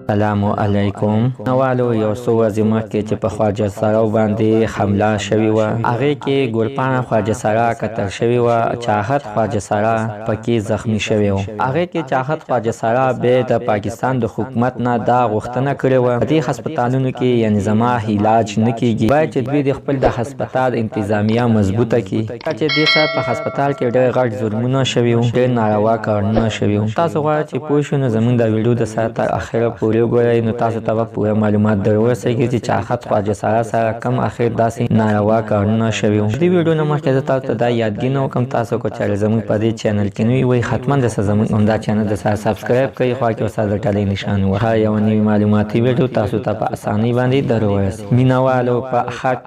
السلام علیکم. نوالو یو څو ورځې مخکې چې په خواجه سرا باندې حمله شوې وه، هغې کې ګلپاڼه خواجه سرا قتل شوې وه. چاحت خواجه سرا پکې زخمی شوی و. هغې کې چاحت خواجه سرا بیا د پاکستان د حکومت نه دا غوښتنه کړې وه په دې هسپتالونو کې یعنې زما علاج نه کېږي، باید چې دوی د خپل د هسپتال انتظامیه مضبوطه کړي. چې دې سره په هسپتال کې ډېر غټ ظلمونه شوي وو، ډېر ناروا کارونه شوي وو. تاسو غواړئ چې پوه شئ نو زموږ د ویډیو د سره تر اخره پورې وګورئ، نو تاسو ته به پوره معلومات در ورسېږي چې چاحت خواجه سرا سره کوم اخر داسې ناروا کارونه شوي وو. دې ویډیو نه مخکې زه تاسو ته دا یادګي نه وکړم، تاسو که چېرې زموږ په دې چینل کې نوي وئ حتما د زموږ همدا چینل د سره سبسکرایب کړئ، خوا کې ورسره د ټلۍ نښان ووهئ. یوه نوي معلوماتي ویډیو تاسو ته په اسانۍ باندې در ورسېږي. مینوالو په 8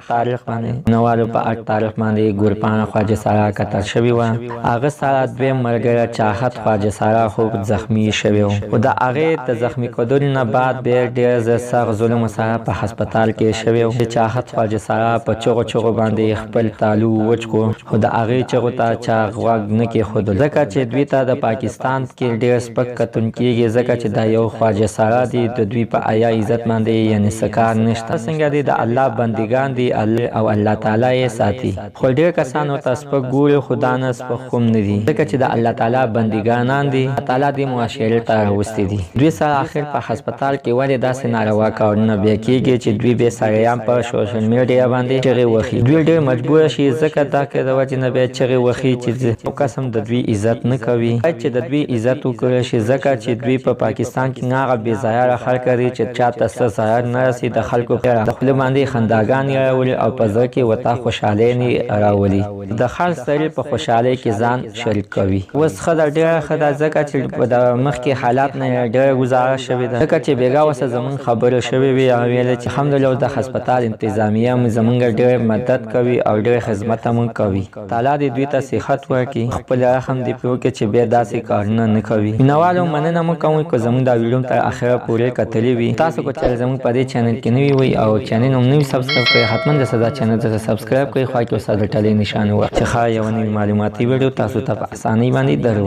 تاریخ باندې ګلپاڼه خواجه سرا قتل شوې وه. هغه سره دویم ملګری چاحت خواجه سرا خو زخمي شوی و. خو د هغې د زخمي کېدلو نه بعد بیا ډېر زیات سخت ظلم سره په هسپتال کې شوی و. چاحت خواجه سرا په چغو باندې خپل تالو وچ کړو، خو د هغې چغو ته چا غوږ نه کېښودل، ځکه چې دوی ته د پاکستان کې ډېر سپک کتون کېږي، ځکه چې دا یو خواجه سرا دی، د دوی په حیا عزت باندې یعنې څه کار نشته. څنګه دی د الله بندګان دي او الله تعالی یې ساتي، خو ډېر کسان ورته سپک ګوري، خو دا نه سپک هم نه دي، ځکه چې د الله تعالی بندګانان دي. الله تعالی دې معاشرې ته راوستي دي. دوی سره آخر په هسپتال کې ولې داسې ناروا کارونه بیا کېږي چې دوی بیا سړیان په سوشل میډیا باندې چغې وهي. دوی ډېر مجبوره شي، ځکه دا که د وجې نه بیا چغې وهي چې یو قسم د دوی عزت نه کوي. باید چې د دوی عزت وکړی شي، ځکه چې دوی په پاکستان کې هغه بې ضایره خلک دي چې چاته څه ضرر نه رسي، د خلکو د خولې باندې خنداګانې راولي او په زړه کې ورته خوشحالۍ راولي. د هر سړي په خوشحالۍ کې ځان شریک کوي. اوس ښه ده، ډېره ښه ده، ځکه چې د مخکې حالات نه ډېره ګزاره شوې ده، ځکه چې بېګا ورسره زموږ خبرې شوې وې او ویل چې الحمدلله د هسپتال انتظامیه زموږ ډېر مدد کوي او ډېر خدمت هم کوي. تعالی دې دوی ته صحت ورکړي، خپل رحم دې پرې وکړي چې بیا داسې کارونه نه کوي. مینوالو مننه مو کوئ که زموږ دا ویډیو تر اخره پورې کتلې وي. تاسو که چېرې زموږ په دې چینل کې نوي وئ او چینل هم نوي سبسکرایب کړئ، حتما د دا چینل ته سبسکرایب کړئ، خوا کې ورسره د ټلۍ نښان ووهئ چې ښه یوه نوي معلوماتي ویډیو تاسو ته په اسانۍ باندې در